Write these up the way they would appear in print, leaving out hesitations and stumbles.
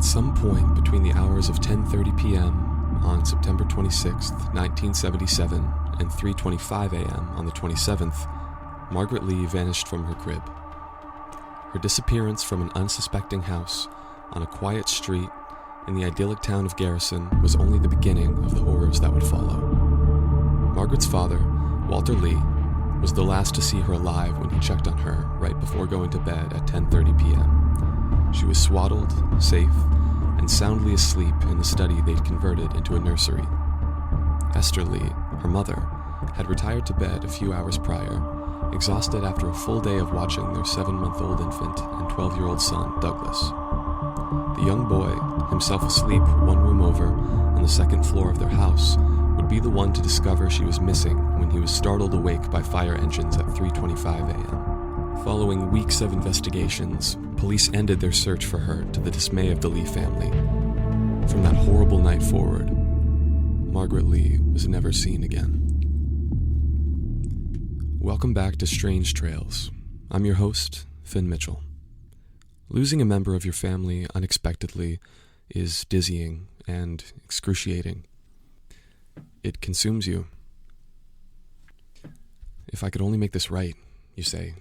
At some point between the hours of 10:30 p.m. on September 26, 1977, and 3:25 a.m. on the 27th, Margaret Lee vanished from her crib. Her disappearance from an unsuspecting house on a quiet street in the idyllic town of Garrison was only the beginning of the horrors that would follow. Margaret's father, Walter Lee, was the last to see her alive when he checked on her right before going to bed at 10:30 p.m. She was swaddled, safe, and soundly asleep in the study they'd converted into a nursery. Esther Lee, her mother, had retired to bed a few hours prior, exhausted after a full day of watching their 7-month-old infant and 12-year-old son, Douglas. The young boy, himself asleep one room over on the second floor of their house, would be the one to discover she was missing when he was startled awake by fire engines at 3:25 a.m. Following weeks of investigations, police ended their search for her to the dismay of the Lee family. From that horrible night forward, Margaret Lee was never seen again. Welcome back to Strange Trails. I'm your host, Finn Mitchell. Losing a member of your family unexpectedly is dizzying and excruciating. It consumes you. If I could only make this right, you say,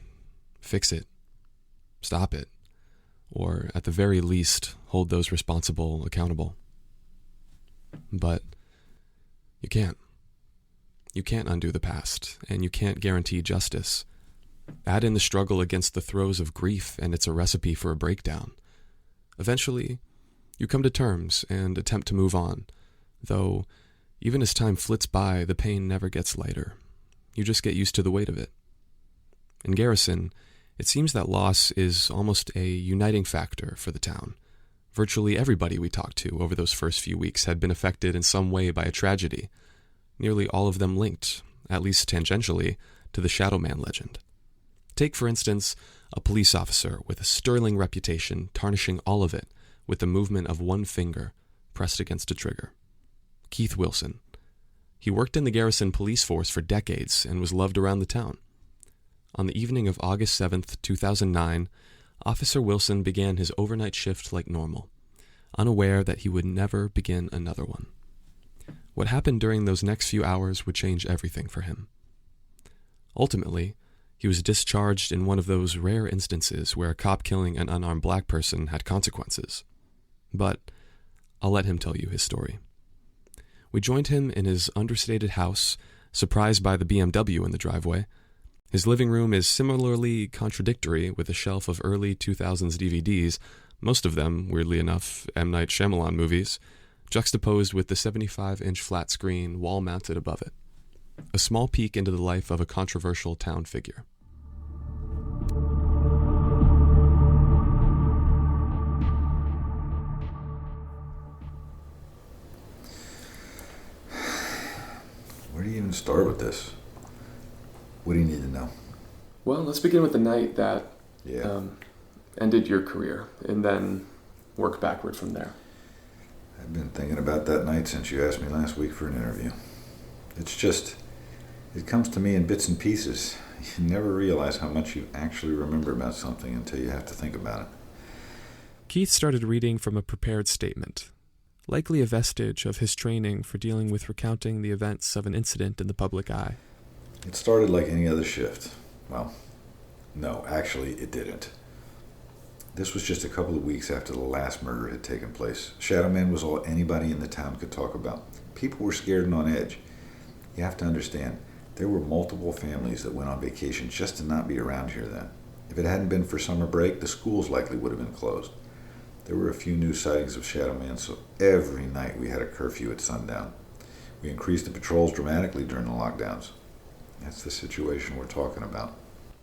fix it, stop it, or at the very least, hold those responsible accountable. But you can't. You can't undo the past, and you can't guarantee justice. Add in the struggle against the throes of grief, and it's a recipe for a breakdown. Eventually, you come to terms and attempt to move on, though even as time flits by, the pain never gets lighter. You just get used to the weight of it. In Garrison, it seems that loss is almost a uniting factor for the town. Virtually everybody we talked to over those first few weeks had been affected in some way by a tragedy, nearly all of them linked, at least tangentially, to the Shadow Man legend. Take, for instance, a police officer with a sterling reputation tarnishing all of it with the movement of one finger pressed against a trigger. Keith Wilson. He worked in the Garrison police force for decades and was loved around the town. On the evening of August 7th, 2009, Officer Wilson began his overnight shift like normal, unaware that he would never begin another one. What happened during those next few hours would change everything for him. Ultimately, he was discharged in one of those rare instances where a cop killing an unarmed black person had consequences. But I'll let him tell you his story. We joined him in his understated house, surprised by the BMW in the driveway. His living room is similarly contradictory, with a shelf of early 2000s DVDs, most of them, weirdly enough, M. Night Shyamalan movies, juxtaposed with the 75-inch flat screen wall-mounted above it. A small peek into the life of a controversial town figure. Where do you even start with this? What do you need to know? Well, let's begin with the night that ended your career, and then work backward from there. I've been thinking about that night since you asked me last week for an interview. It's just, it comes to me in bits and pieces. You never realize how much you actually remember about something until you have to think about it. Keith started reading from a prepared statement, likely a vestige of his training for dealing with recounting the events of an incident in the public eye. It started like any other shift. Well, no, actually it didn't. This was just a couple of weeks after the last murder had taken place. Shadow Man was all anybody in the town could talk about. People were scared and on edge. You have to understand, there were multiple families that went on vacation just to not be around here then. If it hadn't been for summer break, the schools likely would have been closed. There were a few new sightings of Shadow Man, so every night we had a curfew at sundown. We increased the patrols dramatically during the lockdowns. That's the situation we're talking about.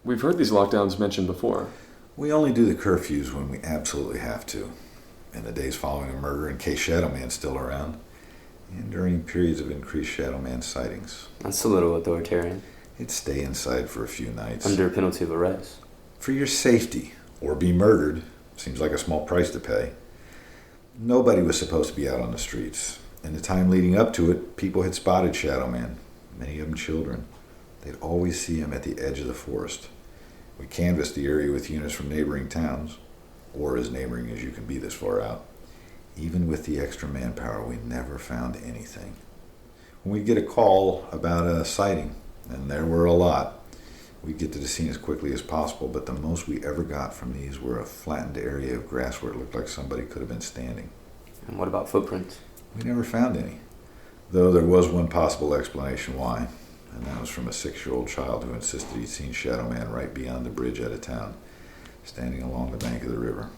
We've heard these lockdowns mentioned before. We only do the curfews when we absolutely have to. In the days following a murder, in case Shadow Man's still around, and during periods of increased Shadow Man sightings. That's a little authoritarian. It'd stay inside for a few nights. Under penalty of arrest. For your safety, or be murdered. Seems like a small price to pay. Nobody was supposed to be out on the streets. In the time leading up to it, people had spotted Shadow Man, many of them children. They'd always see him at the edge of the forest. We canvassed the area with units from neighboring towns, or as neighboring as you can be this far out. Even with the extra manpower, we never found anything. When we get a call about a sighting, and there were a lot, we'd get to the scene as quickly as possible, but the most we ever got from these were a flattened area of grass where it looked like somebody could have been standing. And what about footprints? We never found any, though there was one possible explanation why, and that was from a 6-year-old child who insisted he'd seen Shadow Man right beyond the bridge out of town, standing along the bank of the river.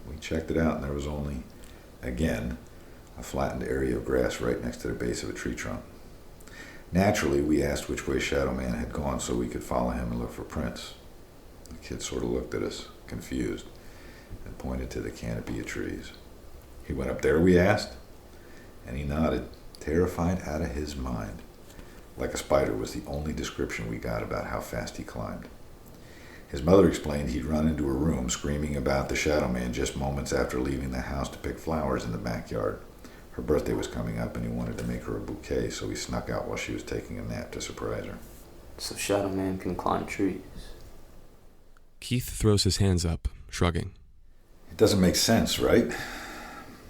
We checked it out, and there was only, again, a flattened area of grass right next to the base of a tree trunk. Naturally, we asked which way Shadow Man had gone so we could follow him and look for prints. The kid sort of looked at us, confused, and pointed to the canopy of trees. "He went up there?" we asked, and he nodded, terrified out of his mind. Like a spider was the only description we got about how fast he climbed. His mother explained he'd run into her room screaming about the Shadow Man just moments after leaving the house to pick flowers in the backyard. Her birthday was coming up and he wanted to make her a bouquet, so he snuck out while she was taking a nap to surprise her. So Shadow Man can climb trees. Keith throws his hands up, shrugging. It doesn't make sense, right?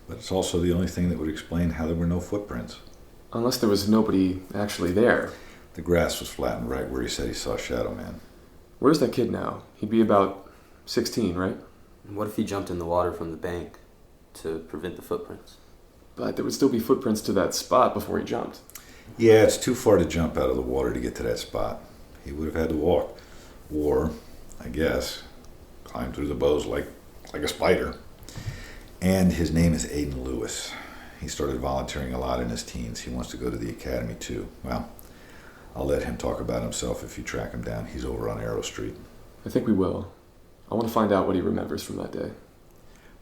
But it's also the only thing that would explain how there were no footprints. Unless there was nobody actually there. The grass was flattened right where he said he saw Shadow Man. Where's that kid now? He'd be about 16, right? What if he jumped in the water from the bank to prevent the footprints? But there would still be footprints to that spot before he jumped. Yeah, it's too far to jump out of the water to get to that spot. He would have had to walk. Or, I guess, climb through the boughs like a spider. And his name is Aiden Lewis. He started volunteering a lot in his teens. He wants to go to the academy too. Well, I'll let him talk about himself if you track him down. He's over on Arrow Street. I think we will. I want to find out what he remembers from that day.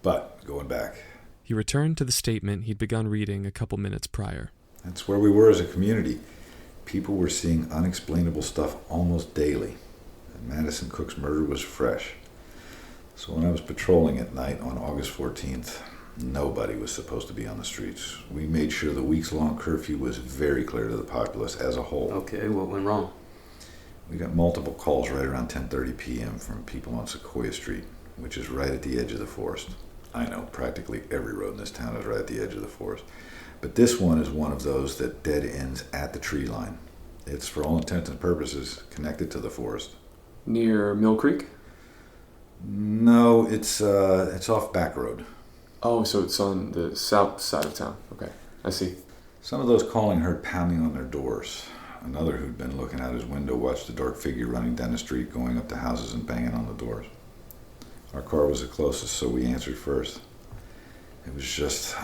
But, going back, He returned to the statement he'd begun reading a couple minutes prior. that's where we were as a community. People were seeing unexplainable stuff almost daily. And Madison Cook's murder was fresh. So when I was patrolling at night on August 14th, nobody was supposed to be on the streets. We made sure the weeks-long curfew was very clear to the populace as a whole. Okay, what went wrong? We got multiple calls right around 10:30 p.m. from people on Sequoia Street, which is right at the edge of the forest. I know, practically every road in this town is right at the edge of the forest. But this one is one of those that dead ends at the tree line. It's, for all intents and purposes, connected to the forest. Near Mill Creek? No, it's off Back Road. Oh, so it's on the south side of town. Okay, I see. Some of those calling heard pounding on their doors. Another who'd been looking out his window watched a dark figure running down the street, going up to houses and banging on the doors. Our car was the closest, so we answered first. It was just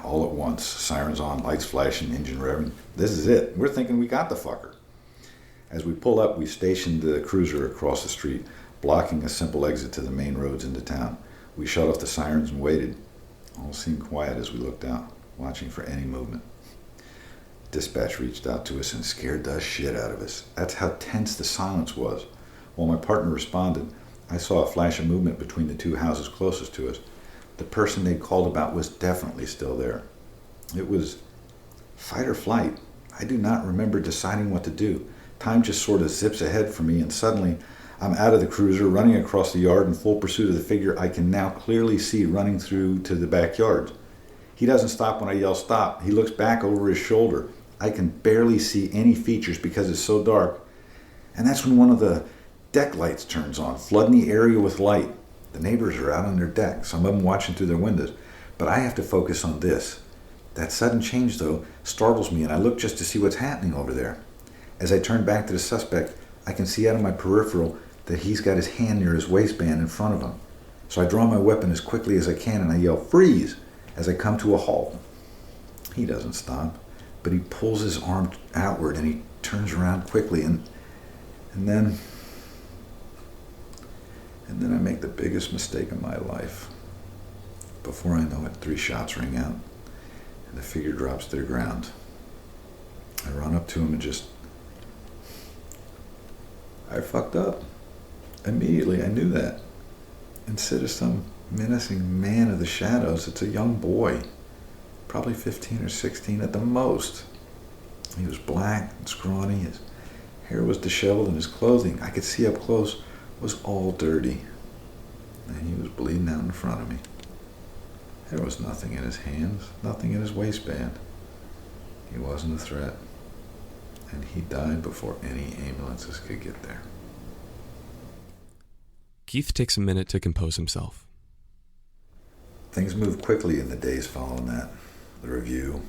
all at once. Sirens on, lights flashing, engine revving. This is it. We're thinking we got the fucker. As we pull up, we stationed the cruiser across the street, blocking a simple exit to the main roads into town. We shut off the sirens and waited. All seemed quiet as we looked out, watching for any movement. Dispatch reached out to us and scared the shit out of us. That's how tense the silence was. While my partner responded, I saw a flash of movement between the two houses closest to us. The person they'd called about was definitely still there. It was fight or flight. I do not remember deciding what to do. Time just sort of zips ahead for me, and suddenly I'm out of the cruiser, running across the yard in full pursuit of the figure I can now clearly see running through to the backyard. He doesn't stop when I yell stop. He looks back over his shoulder. I can barely see any features because it's so dark. And that's when one of the deck lights turns on, flooding the area with light. The neighbors are out on their deck, some of them watching through their windows. But I have to focus on this. That sudden change, though, startles me, and I look just to see what's happening over there. As I turn back to the suspect, I can see out of my peripheral that he's got his hand near his waistband in front of him. So I draw my weapon as quickly as I can, and I yell, "Freeze!" as I come to a halt. He doesn't stop, but he pulls his arm outward, and he turns around quickly, and then I make the biggest mistake of my life. Before I know it, 3 shots ring out, and the figure drops to the ground. I run up to him and I fucked up. Immediately, I knew that. Instead of some menacing man of the shadows, it's a young boy, probably 15 or 16 at the most. He was black and scrawny, his hair was disheveled, and his clothing, I could see up close, was all dirty. And he was bleeding out in front of me. There was nothing in his hands, nothing in his waistband. He wasn't a threat. And he died before any ambulances could get there. Keith takes a minute to compose himself. Things moved quickly in the days following that. The review.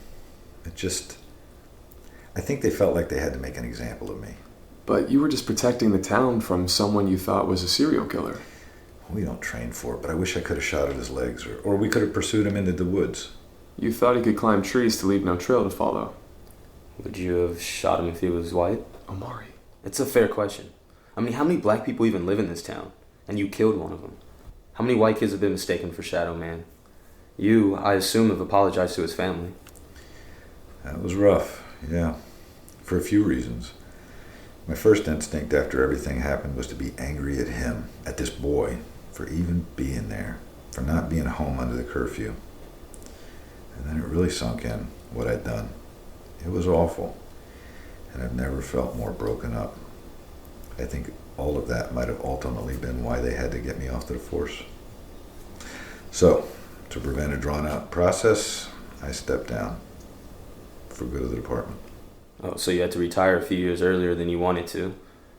I think they felt like they had to make an example of me. But you were just protecting the town from someone you thought was a serial killer. We don't train for it, but I wish I could have shot at his legs, or we could have pursued him into the woods. You thought he could climb trees to leave no trail to follow. Would you have shot him if he was white? Omari. It's a fair question. I mean, how many black people even live in this town? And you killed one of them. How many white kids have been mistaken for Shadow Man? You, I assume, have apologized to his family. That was rough, yeah. For a few reasons. My first instinct after everything happened was to be angry at him, at this boy, for even being there, for not being home under the curfew. And then it really sunk in, what I'd done. It was awful, and I've never felt more broken up. I think all of that might have ultimately been why they had to get me off to the force. So, to prevent a drawn-out process, I stepped down, for good of the department. Oh, so you had to retire a few years earlier than you wanted to.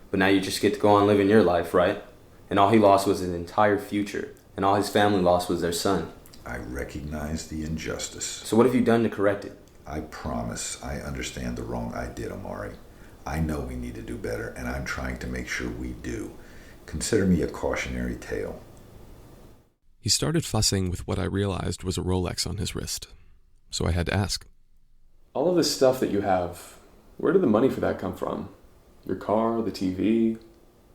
But now you just get to go on living your life, right? And all he lost was his entire future. And all his family lost was their son. I recognize the injustice. So what have you done to correct it? I promise I understand the wrong I did, Omari. I know we need to do better, and I'm trying to make sure we do. Consider me a cautionary tale. He started fussing with what I realized was a Rolex on his wrist. So I had to ask. All of this stuff that you have, where did the money for that come from? Your car, the TV,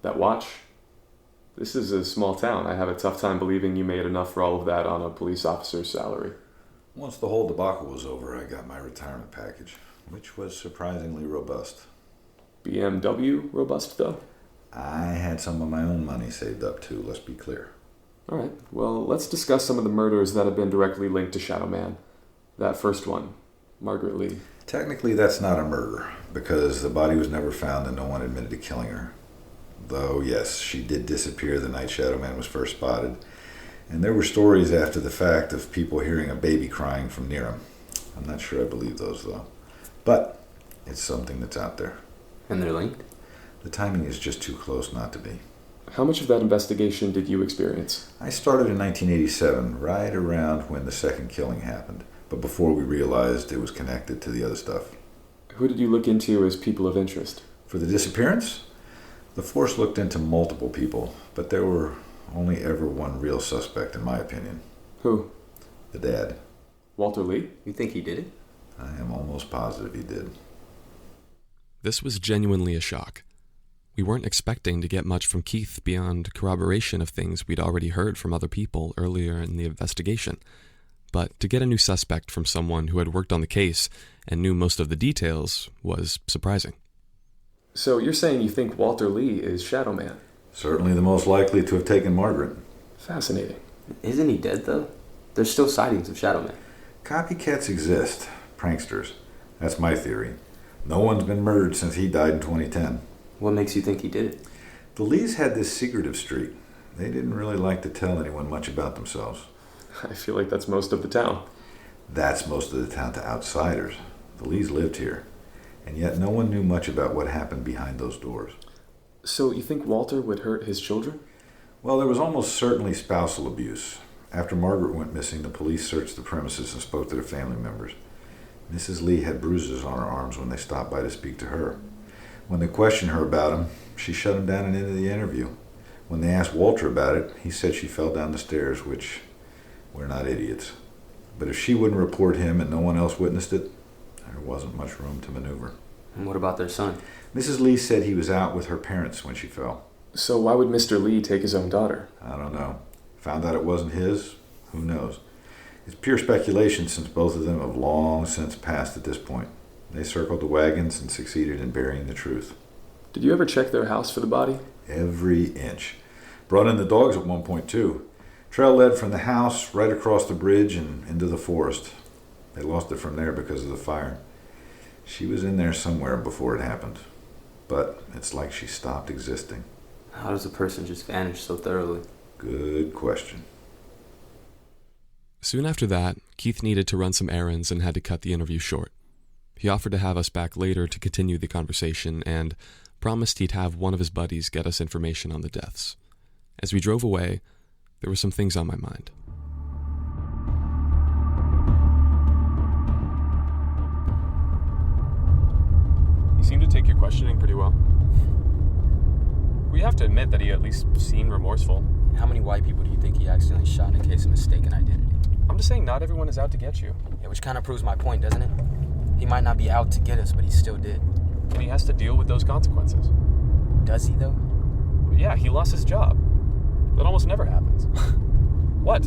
that watch? This is a small town. I have a tough time believing you made enough for all of that on a police officer's salary. Once the whole debacle was over, I got my retirement package, which was surprisingly robust. BMW robust, though? I had some of my own money saved up, too, let's be clear. All right, well, let's discuss some of the murders that have been directly linked to Shadow Man. That first one, Margaret Lee. Technically, that's not a murder, because the body was never found and no one admitted to killing her. Though, yes, she did disappear the night Shadow Man was first spotted. And there were stories after the fact of people hearing a baby crying from near him. I'm not sure I believe those, though. But it's something that's out there. And they're linked? The timing is just too close not to be. How much of that investigation did you experience? I started in 1987, right around when the second killing happened, but before we realized it was connected to the other stuff. Who did you look into as people of interest? For the disappearance? The force looked into multiple people, but there were only ever one real suspect, in my opinion. Who? The dad. Walter Lee? You think he did it? I am almost positive he did. This was genuinely a shock. We weren't expecting to get much from Keith beyond corroboration of things we'd already heard from other people earlier in the investigation. But to get a new suspect from someone who had worked on the case and knew most of the details was surprising. So you're saying you think Walter Lee is Shadow Man? Certainly the most likely to have taken Margaret. Fascinating. Isn't he dead, though? There's still sightings of Shadow Man. Copycats exist. Pranksters. That's my theory. No one's been murdered since he died in 2010. What makes you think he did it? The Lees had this secretive streak. They didn't really like to tell anyone much about themselves. I feel like that's most of the town. That's most of the town to outsiders. The Lees lived here. And yet no one knew much about what happened behind those doors. So you think Walter would hurt his children? Well, there was almost certainly spousal abuse. After Margaret went missing, the police searched the premises and spoke to the family members. Mrs. Lee had bruises on her arms when they stopped by to speak to her. When they questioned her about him, she shut him down and ended the interview. When they asked Walter about it, he said she fell down the stairs, which we're not idiots. But if she wouldn't report him and no one else witnessed it, there wasn't much room to maneuver. And what about their son? Mrs. Lee said he was out with her parents when she fell. So why would Mr. Lee take his own daughter? I don't know. Found out it wasn't his? Who knows? It's pure speculation since both of them have long since passed at this point. They circled the wagons and succeeded in burying the truth. Did you ever check their house for the body? Every inch. Brought in the dogs at one point, too. Trail led from the house right across the bridge and into the forest. They lost it from there because of the fire. She was in there somewhere before it happened. But it's like she stopped existing. How does a person just vanish so thoroughly? Good question. Soon after that, Keith needed to run some errands and had to cut the interview short. He offered to have us back later to continue the conversation and promised he'd have one of his buddies get us information on the deaths. As we drove away, there were some things on my mind. He seemed to take your questioning pretty well. We have to admit that he at least seemed remorseful. How many white people do you think he accidentally shot in a case of mistaken identity? I'm just saying not everyone is out to get you. Yeah, which kind of proves my point, doesn't it? He might not be out to get us, but he still did. And he has to deal with those consequences. Does he, though? Yeah, he lost his job. That almost never happens. What?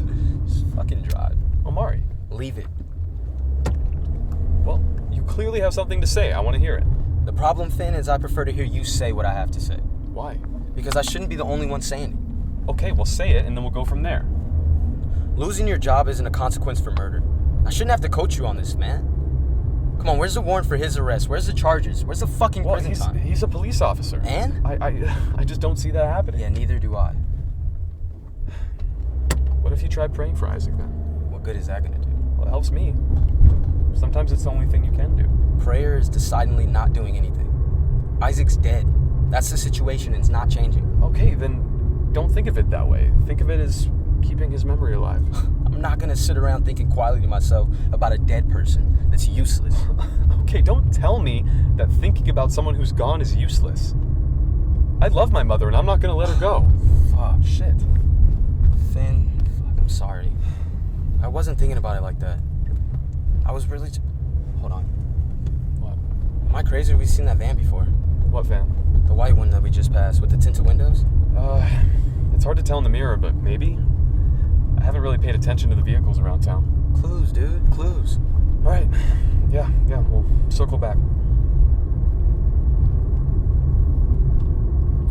Just fucking drive. Omari. Leave it. Well, you clearly have something to say. I want to hear it. The problem, Finn, is I prefer to hear you say what I have to say. Why? Because I shouldn't be the only one saying it. Okay, well say it and then we'll go from there. Losing your job isn't a consequence for murder. I shouldn't have to coach you on this, man. Come on, where's the warrant for his arrest? Where's the charges? Where's the fucking prison time? He's a police officer. And? I just don't see that happening. Yeah, neither do I. What if you tried praying for Isaac then? What good is that gonna do? Well, it helps me. Sometimes it's the only thing you can do. Prayer is decidedly not doing anything. Isaac's dead. That's the situation and it's not changing. Okay, then don't think of it that way. Think of it as keeping his memory alive. I'm not gonna sit around thinking quietly to myself about a dead person that's useless. Okay, don't tell me that thinking about someone who's gone is useless. I love my mother and I'm not gonna let her go. Fuck. Shit. Finn, fuck, I'm sorry. I wasn't thinking about it like that. I was really... Hold on. What? Am I crazy or have we seen that van before? What van? The white one that we just passed with the tinted windows? It's hard to tell in the mirror, but maybe. I haven't really paid attention to the vehicles around town. Clues, dude, clues. All right. Yeah, we'll circle back.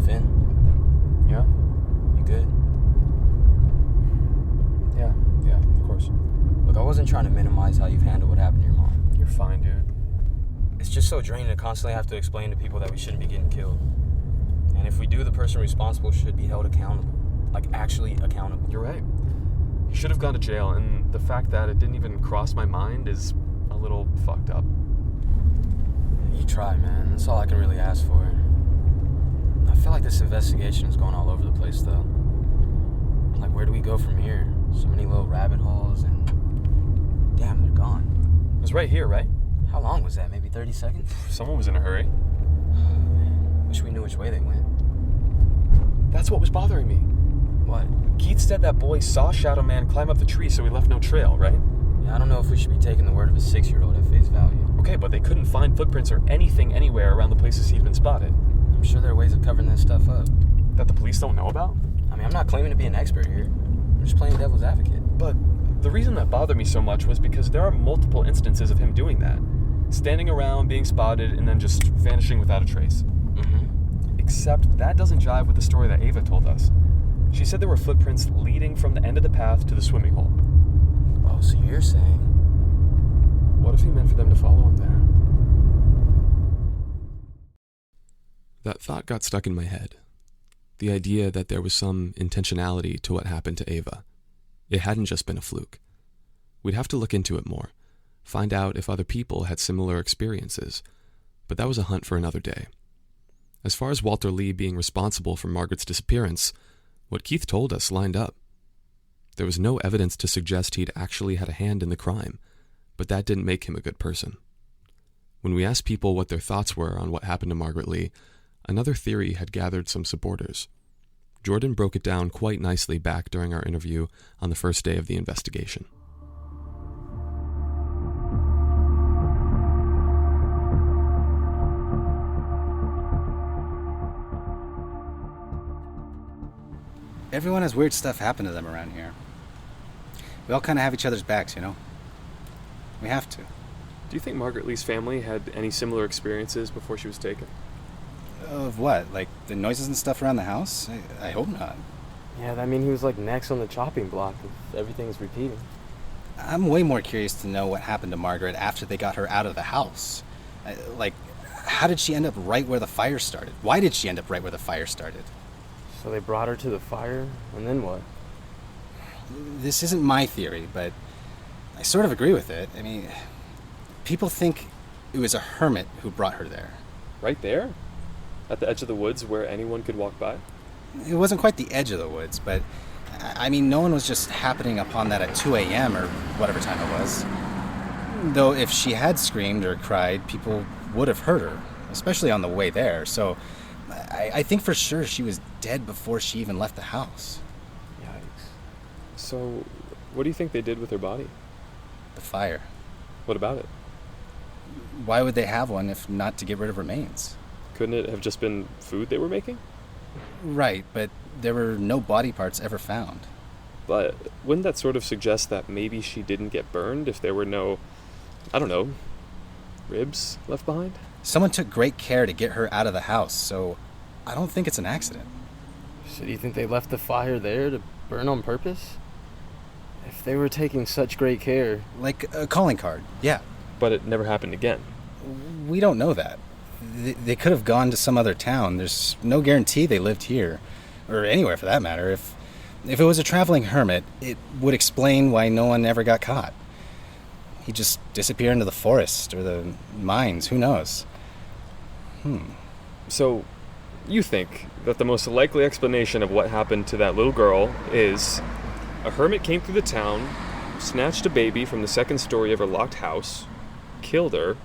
Finn, Yeah? you good? Yeah, of course. Look, I wasn't trying to minimize how you've handled what happened to your mom. You're fine, dude. It's just so draining to constantly have to explain to people that we shouldn't be getting killed. And if we do, the person responsible should be held accountable. Like, actually accountable. You're right. He should have gone to jail, and the fact that it didn't even cross my mind is a little fucked up. You tried, man. That's all I can really ask for. I feel like this investigation is going all over the place, though. Like, where do we go from here? So many little rabbit holes, and... Damn, they're gone. It was right here, right? How long was that? Maybe 30 seconds? Someone was in a hurry. Wish we knew which way they went. That's what was bothering me. What? Keith said that boy saw Shadow Man climb up the tree, so he left no trail, right? Yeah, I don't know if we should be taking the word of a 6-year-old at face value. Okay, but they couldn't find footprints or anything anywhere around the places he'd been spotted. I'm sure there are ways of covering that stuff up. That the police don't know about? I mean, I'm not claiming to be an expert here. I'm just playing devil's advocate. But the reason that bothered me so much was because there are multiple instances of him doing that. Standing around, being spotted, and then just vanishing without a trace. Mm-hmm. Except that doesn't jive with the story that Ava told us. She said there were footprints leading from the end of the path to the swimming hole. Oh, so you're saying... What if he meant for them to follow him there? That thought got stuck in my head. The idea that there was some intentionality to what happened to Ava. It hadn't just been a fluke. We'd have to look into it more, find out if other people had similar experiences, but that was a hunt for another day. As far as Walter Lee being responsible for Margaret's disappearance, what Keith told us lined up. There was no evidence to suggest he'd actually had a hand in the crime, but that didn't make him a good person. When we asked people what their thoughts were on what happened to Margaret Lee, another theory had gathered some supporters. Jordan broke it down quite nicely back during our interview on the first day of the investigation. Everyone has weird stuff happen to them around here. We all kind of have each other's backs, you know? We have to. Do you think Margaret Lee's family had any similar experiences before she was taken? Of what? Like the noises and stuff around the house? I hope not. Yeah, I mean, he was like next on the chopping block if everything's repeating. I'm way more curious to know what happened to Margaret after they got her out of the house. How did she end up right where the fire started? Why did she end up right where the fire started? So they brought her to the fire, and then what? This isn't my theory, but I sort of agree with it. I mean, people think it was a hermit who brought her there. Right there? At the edge of the woods where anyone could walk by? It wasn't quite the edge of the woods, but I mean, no one was just happening upon that at 2 a.m. or whatever time it was. Though if she had screamed or cried, people would have heard her, especially on the way there. So I think for sure she was dead before she even left the house. Yikes. So, what do you think they did with her body? The fire. What about it? Why would they have one if not to get rid of remains? Couldn't it have just been food they were making? Right, but there were no body parts ever found. But wouldn't that sort of suggest that maybe she didn't get burned if there were no, I don't know, ribs left behind? Someone took great care to get her out of the house, so I don't think it's an accident. So do you think they left the fire there to burn on purpose? If they were taking such great care... Like a calling card, yeah. But it never happened again. We don't know that. They could have gone to some other town. There's no guarantee they lived here, or anywhere for that matter. If it was a traveling hermit, it would explain why no one ever got caught. He'd just disappear into the forest or the mines, who knows? So, you think that the most likely explanation of what happened to that little girl is a hermit came through the town, snatched a baby from the second story of her locked house, killed her,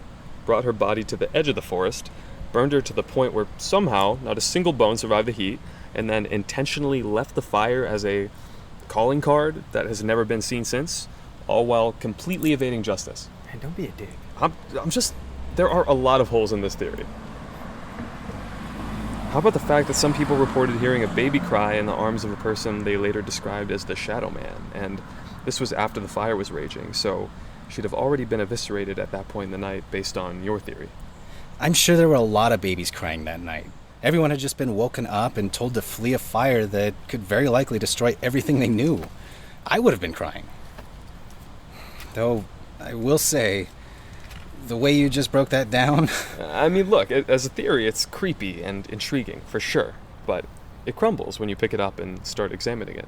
brought her body to the edge of the forest, burned her to the point where somehow not a single bone survived the heat, and then intentionally left the fire as a calling card that has never been seen since, all while completely evading justice. Man, don't be a dick. I'm just... There are a lot of holes in this theory. How about the fact that some people reported hearing a baby cry in the arms of a person they later described as the Shadow Man, and this was after the fire was raging, so she'd have already been eviscerated at that point in the night based on your theory. I'm sure there were a lot of babies crying that night. Everyone had just been woken up and told to flee a fire that could very likely destroy everything they knew. I would have been crying. Though, I will say, the way you just broke that down... I mean, look, as a theory, it's creepy and intriguing, for sure, but it crumbles when you pick it up and start examining it.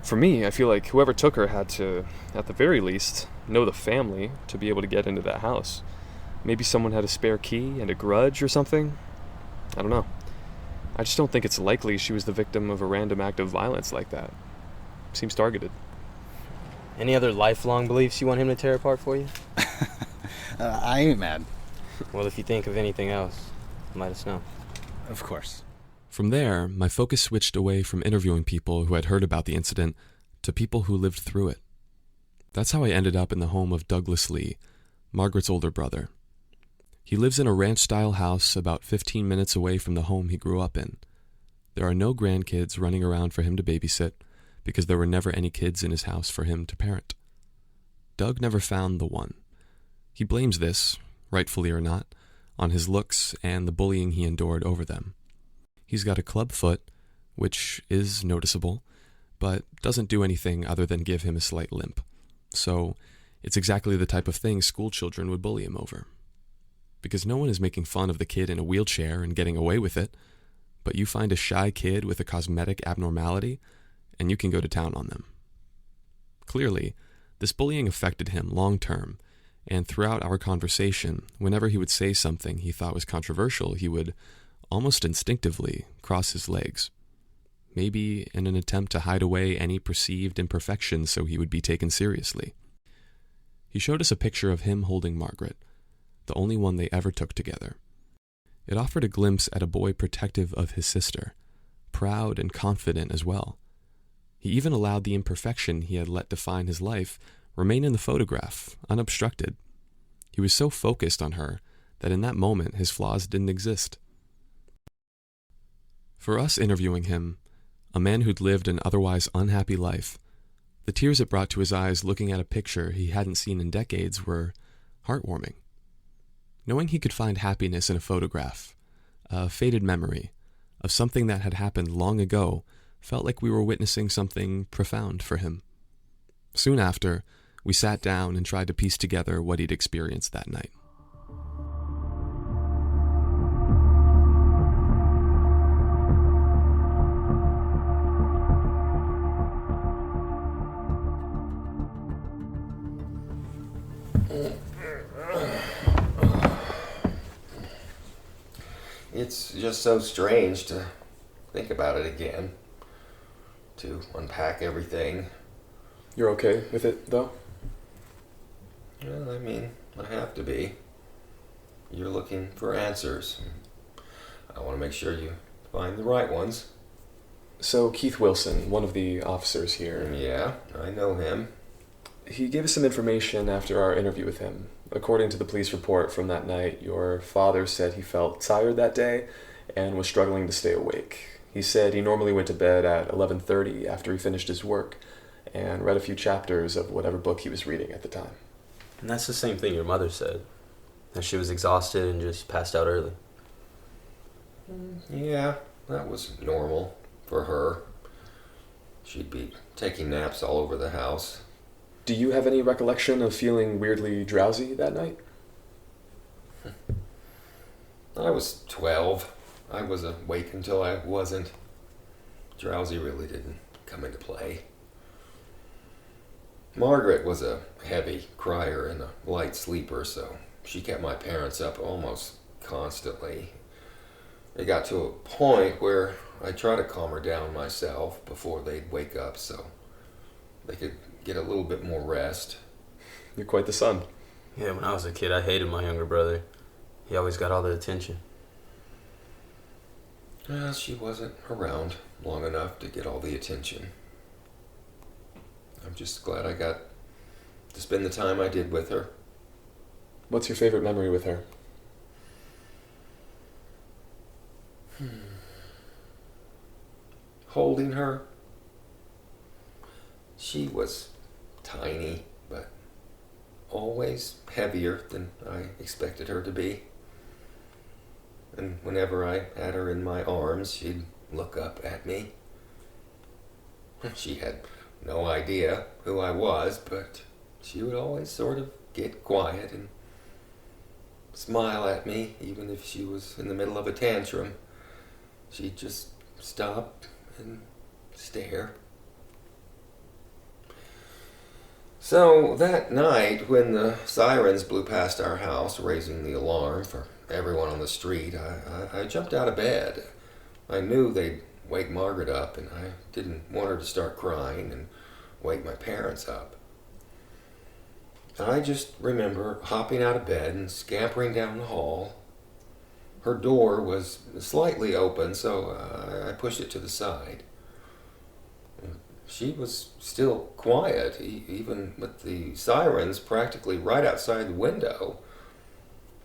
For me, I feel like whoever took her had to, at the very least, know the family to be able to get into that house. Maybe someone had a spare key and a grudge or something. I don't know. I just don't think it's likely she was the victim of a random act of violence like that. Seems targeted. Any other lifelong beliefs you want him to tear apart for you? I ain't mad. Well, if you think of anything else, let us know. Of course. From there, my focus switched away from interviewing people who had heard about the incident to people who lived through it. That's how I ended up in the home of Douglas Lee, Margaret's older brother. He lives in a ranch-style house about 15 minutes away from the home he grew up in. There are no grandkids running around for him to babysit because there were never any kids in his house for him to parent. Doug never found the one. He blames this, rightfully or not, on his looks and the bullying he endured over them. He's got a club foot, which is noticeable, but doesn't do anything other than give him a slight limp. So it's exactly the type of thing school children would bully him over. Because no one is making fun of the kid in a wheelchair and getting away with it, but you find a shy kid with a cosmetic abnormality, and you can go to town on them. Clearly, this bullying affected him long term, and throughout our conversation, whenever he would say something he thought was controversial, he would, almost instinctively, cross his legs. Maybe in an attempt to hide away any perceived imperfections so he would be taken seriously. He showed us a picture of him holding Margaret, the only one they ever took together. It offered a glimpse at a boy protective of his sister, proud and confident as well. He even allowed the imperfection he had let define his life remain in the photograph, unobstructed. He was so focused on her that in that moment his flaws didn't exist. For us interviewing him, a man who'd lived an otherwise unhappy life, the tears it brought to his eyes looking at a picture he hadn't seen in decades were heartwarming. Knowing he could find happiness in a photograph, a faded memory, of something that had happened long ago, felt like we were witnessing something profound for him. Soon after, we sat down and tried to piece together what he'd experienced that night. It's just so strange to think about it again, to unpack everything. You're okay with it, though? Well, I mean, I have to be. You're looking for answers. I want to make sure you find the right ones. So, Keith Wilson, one of the officers here. Yeah, I know him. He gave us some information after our interview with him. According to the police report from that night, your father said he felt tired that day and was struggling to stay awake. He said he normally went to bed at 11:30 after he finished his work and read a few chapters of whatever book he was reading at the time. And that's the same thing your mother said, that she was exhausted and just passed out early. Yeah, that was normal for her. She'd be taking naps all over the house. Do you have any recollection of feeling weirdly drowsy that night? I was 12. I was awake until I wasn't. Drowsy really didn't come into play. Margaret was a heavy crier and a light sleeper, so she kept my parents up almost constantly. It got to a point where I tried to calm her down myself before they'd wake up so they could get a little bit more rest. You're quite the son. Yeah, when I was a kid, I hated my younger brother. He always got all the attention. Well, she wasn't around long enough to get all the attention. I'm just glad I got to spend the time I did with her. What's your favorite memory with her? Holding her. She was tiny, but always heavier than I expected her to be. And whenever I had her in my arms, she'd look up at me. She had no idea who I was, but she would always sort of get quiet and smile at me, even if she was in the middle of a tantrum. She'd just stop and stare. So that night, when the sirens blew past our house, raising the alarm for everyone on the street, I jumped out of bed. I knew they'd wake Margaret up, and I didn't want her to start crying and wake my parents up. I just remember hopping out of bed and scampering down the hall. Her door was slightly open, so I pushed it to the side. She was still quiet, even with the sirens practically right outside the window.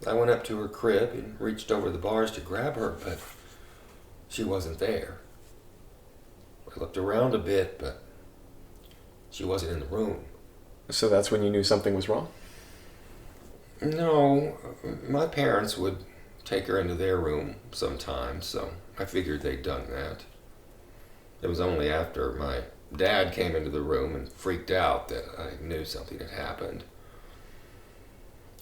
I went up to her crib and reached over the bars to grab her, but she wasn't there. I looked around a bit, but she wasn't in the room. So that's when you knew something was wrong? No, my parents would take her into their room sometimes, so I figured they'd done that. It was only after my dad came into the room and freaked out that I knew something had happened.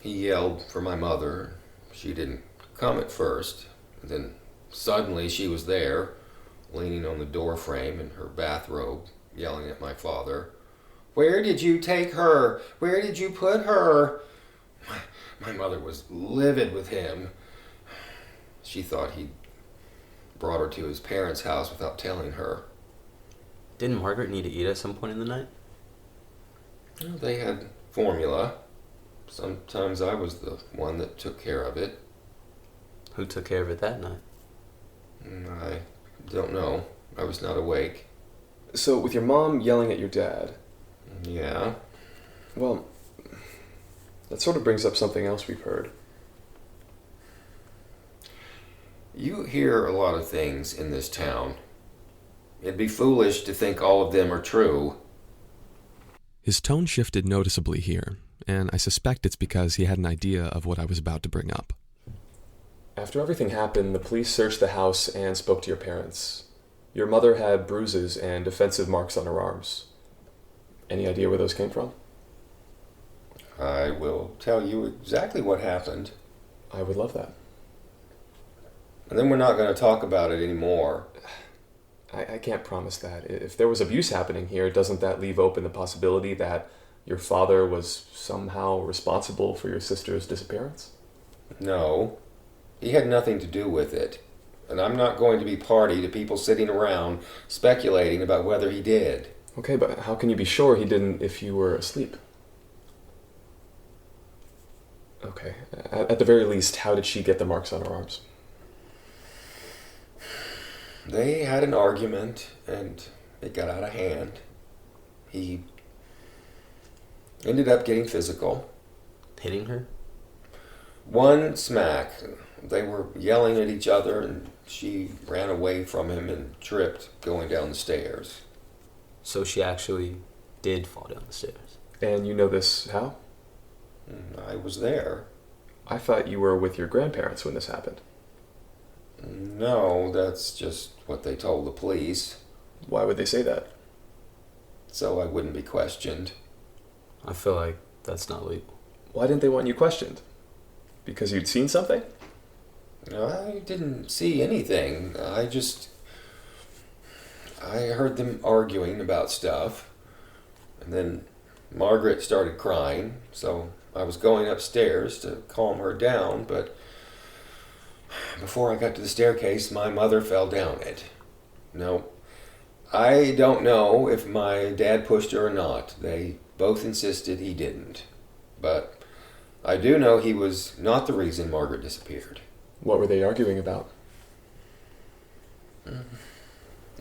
He yelled for my mother. She didn't come at first. Then suddenly she was there, leaning on the door frame in her bathrobe, yelling at my father. "Where did you take her? Where did you put her?" My mother was livid with him. She thought he'd brought her to his parents' house without telling her. Didn't Margaret need to eat at some point in the night? They had formula. Sometimes I was the one that took care of it. Who took care of it that night? I don't know. I was not awake. So, with your mom yelling at your dad... Yeah? Well, that sort of brings up something else we've heard. You hear a lot of things in this town. It'd be foolish to think all of them are true. His tone shifted noticeably here, and I suspect it's because he had an idea of what I was about to bring up. After everything happened, the police searched the house and spoke to your parents. Your mother had bruises and defensive marks on her arms. Any idea where those came from? I will tell you exactly what happened. I would love that. And then we're not going to talk about it anymore. I can't promise that. If there was abuse happening here, doesn't that leave open the possibility that Your father was somehow responsible for your sister's disappearance? No, he had nothing to do with it. And I'm not going to be party to people sitting around speculating about whether he did. Okay, but how can you be sure he didn't if you were asleep? Okay, at the very least, how did she get the marks on her arms? They had an argument, and it got out of hand. He ended up getting physical. Hitting her? One smack. They were yelling at each other, and she ran away from him and tripped going down the stairs. So she actually did fall down the stairs. And you know this how? I was there. I thought you were with your grandparents when this happened. No, that's just what they told the police, Why would they say that? so I wouldn't be questioned. I feel like that's not legal. Why didn't they want you questioned? Because you'd seen something? I didn't see anything. I heard them arguing about stuff. And then Margaret started crying, so I was going upstairs to calm her down, but before I got to the staircase, my mother fell down it. No, I don't know if my dad pushed her or not. They both insisted he didn't. But I do know he was not the reason Margaret disappeared. What were they arguing about?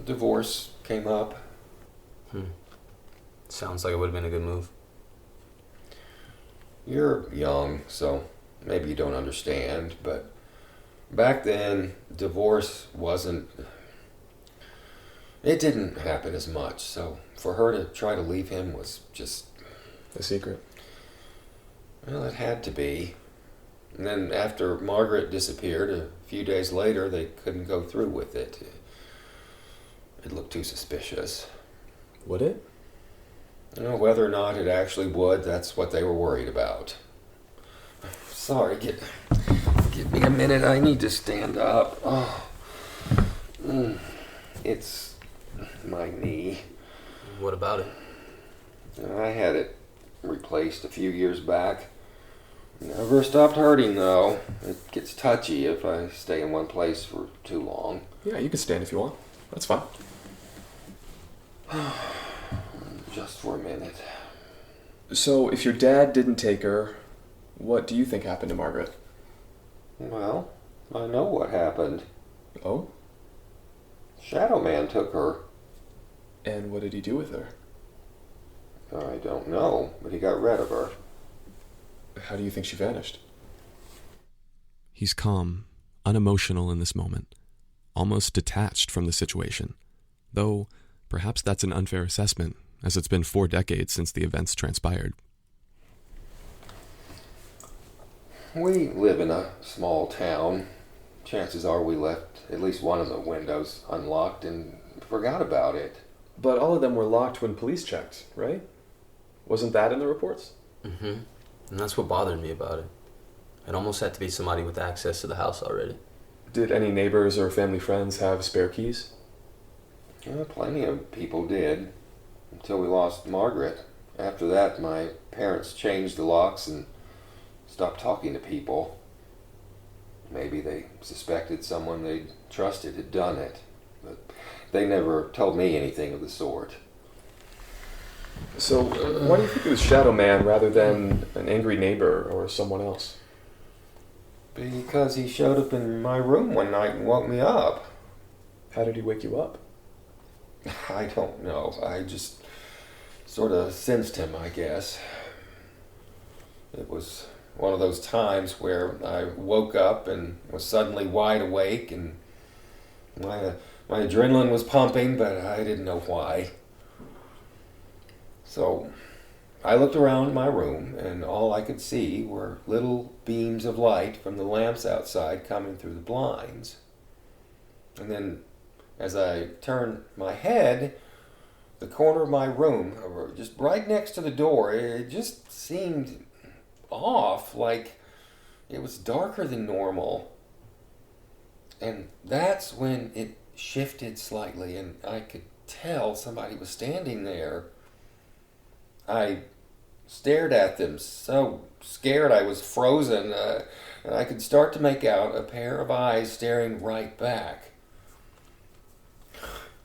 Divorce came up. Sounds like it would have been a good move. You're young, so maybe you don't understand, but back then, divorce wasn't... It didn't happen as much, so for her to try to leave him was just... A secret. Well, it had to be. And then after Margaret disappeared, a few days later, they couldn't go through with it. It looked too suspicious. Would it? You know, whether or not it actually would, that's what they were worried about. Sorry, give me a minute. I need to stand up. Oh, it's my knee. What about it? I had it replaced a few years back. Never stopped hurting, though. It gets touchy if I stay in one place for too long. Yeah, you can stand if you want. That's fine. Just for a minute. So, if your dad didn't take her, what do you think happened to Margaret? Well, I know what happened. Oh? Shadow Man took her. And what did he do with her? I don't know, but he got rid of her. How do you think she vanished? He's calm, unemotional in this moment, almost detached from the situation, though perhaps that's an unfair assessment, as it's been 4 decades since the events transpired. We live in a small town. Chances are we left at least one of the windows unlocked and forgot about it. But all of them were locked when police checked, right? Wasn't that in the reports? Mm-hmm. And that's what bothered me about it. It almost had to be somebody with access to the house already. Did any neighbors or family friends have spare keys? Yeah, plenty of people did, until we lost Margaret. After that, my parents changed the locks and stopped talking to people. Maybe they suspected someone they trusted had done it, but they never told me anything of the sort. So, why do you think it was Shadow Man rather than an angry neighbor or someone else? Because he showed up in my room one night and woke me up. How did he wake you up? I don't know. I just sort of sensed him, I guess. It was one of those times where I woke up and was suddenly wide awake, and my adrenaline was pumping, but I didn't know why. So I looked around my room, and all I could see were little beams of light from the lamps outside coming through the blinds. And then as I turned my head, the corner of my room, just right next to the door, it just seemed off, like it was darker than normal. And that's when it shifted slightly, and I could tell somebody was standing there. I stared at them, so scared I was frozen, and I could start to make out a pair of eyes staring right back.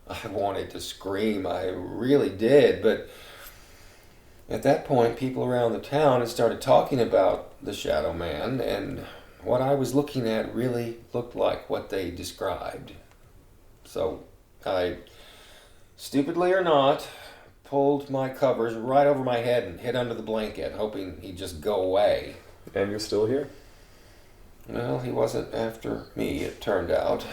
I wanted to scream, I really did, but at that point, people around the town had started talking about the Shadow Man, and what I was looking at really looked like what they described. So I, stupidly or not, pulled my covers right over my head and hid under the blanket, hoping he'd just go away. And you're still here? Well, he wasn't after me, it turned out.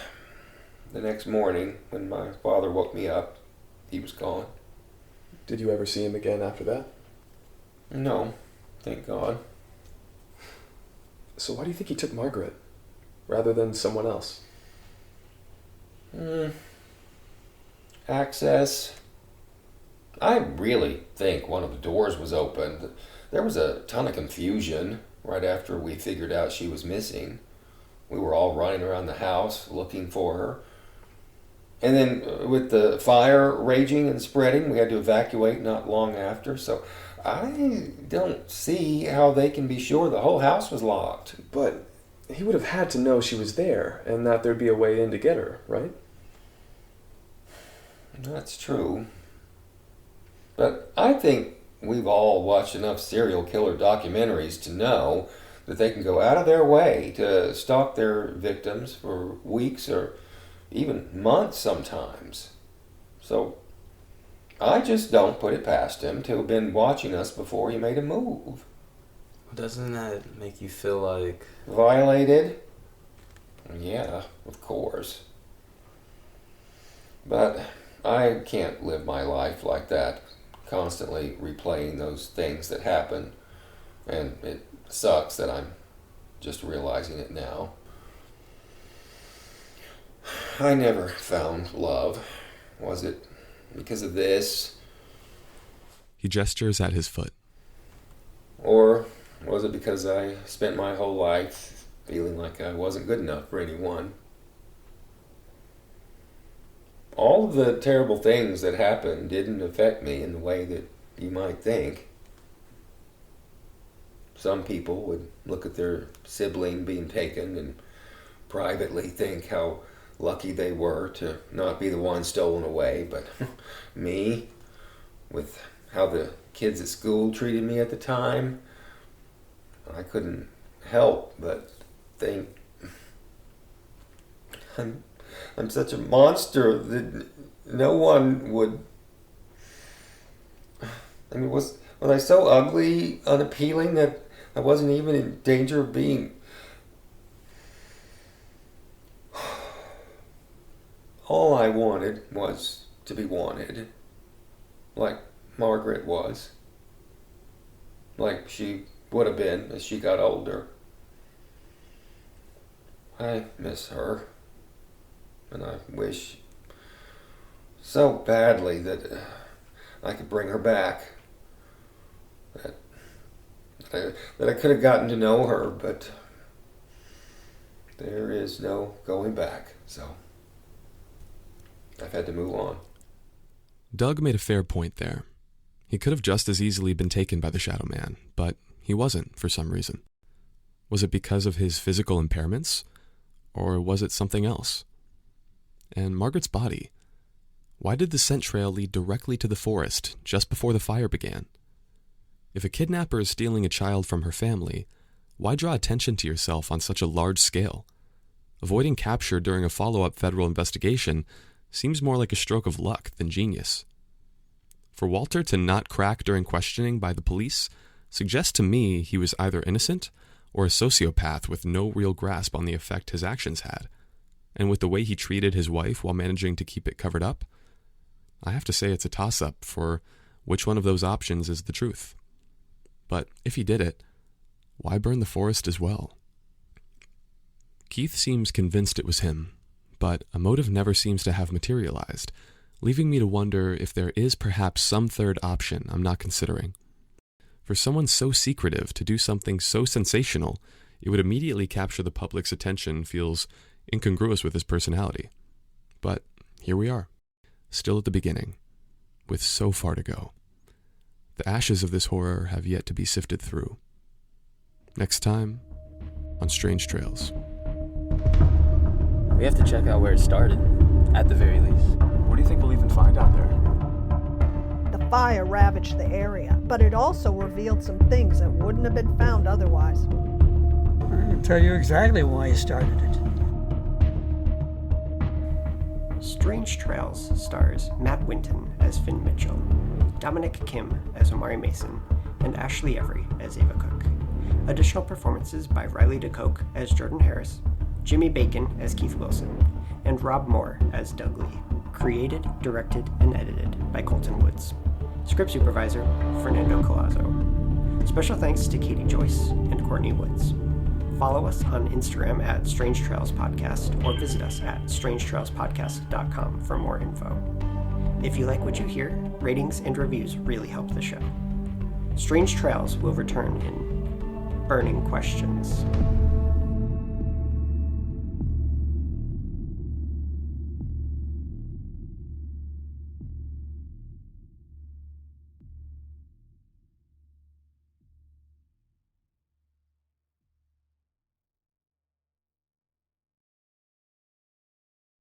The next morning, when my father woke me up, he was gone. Did you ever see him again after that? No, thank God. So why do you think he took Margaret, rather than someone else? Access. I really think one of the doors was open. There was a ton of confusion right after we figured out she was missing. We were all running around the house looking for her. And then with the fire raging and spreading, we had to evacuate not long after. So I don't see how they can be sure the whole house was locked. But he would have had to know she was there and that there'd be a way in to get her, right? That's true. But I think we've all watched enough serial killer documentaries to know that they can go out of their way to stalk their victims for weeks or even months sometimes. So I just don't put it past him to have been watching us before he made a move. Doesn't that make you feel like... Violated? Yeah, of course. But I can't live my life like that, constantly replaying those things that happened. And it sucks that I'm just realizing it now. I never found love. Was it because of this? He gestures at his foot. Or was it because I spent my whole life feeling like I wasn't good enough for anyone? All of the terrible things that happened didn't affect me in the way that you might think. Some people would look at their sibling being taken and privately think how lucky they were to not be the one stolen away, but me, with how the kids at school treated me at the time, I couldn't help but think I'm such a monster that no one would... I mean, was I so ugly, unappealing, that I wasn't even in danger of being... All I wanted was to be wanted, like Margaret was, like she would have been as she got older. I miss her, and I wish so badly that I could bring her back, that I could have gotten to know her, but there is no going back, so I've had to move on. Doug made a fair point there. He could have just as easily been taken by the Shadow Man, but he wasn't for some reason. Was it because of his physical impairments? Or was it something else? And Margaret's body? Why did the scent trail lead directly to the forest just before the fire began? If a kidnapper is stealing a child from her family, why draw attention to yourself on such a large scale? Avoiding capture during a follow-up federal investigation seems more like a stroke of luck than genius. For Walter to not crack during questioning by the police suggests to me he was either innocent or a sociopath with no real grasp on the effect his actions had. And with the way he treated his wife while managing to keep it covered up, I have to say it's a toss-up for which one of those options is the truth. But if he did it, why burn the forest as well? Keith seems convinced it was him, but a motive never seems to have materialized, leaving me to wonder if there is perhaps some third option I'm not considering. For someone so secretive to do something so sensational, it would immediately capture the public's attention feels incongruous with his personality. But here we are, still at the beginning, with so far to go. The ashes of this horror have yet to be sifted through. Next time, on Strange Trails. We have to check out where it started, at the very least. What do you think we'll even find out there? The fire ravaged the area, but it also revealed some things that wouldn't have been found otherwise. I can tell you exactly why you started it. Strange Trails stars Matt Winton as Finn Mitchell, Domenic Kim as Omari Mason, and Ashley Every as Ava Cook. Additional performances by Rylie Decocq as Jordan Harris, Jimmy Bacon as Keith Wilson, and Rob Moore as Doug Lee. Created, directed, and edited by Colton Woods. Script supervisor, Fernando Collazo. Special thanks to Katie Joyce and Courtney Woods. Follow us on Instagram at Strange Trails Podcast or visit us at strangetrailspodcast.com for more info. If you like what you hear, ratings and reviews really help the show. Strange Trails will return in Burning Questions.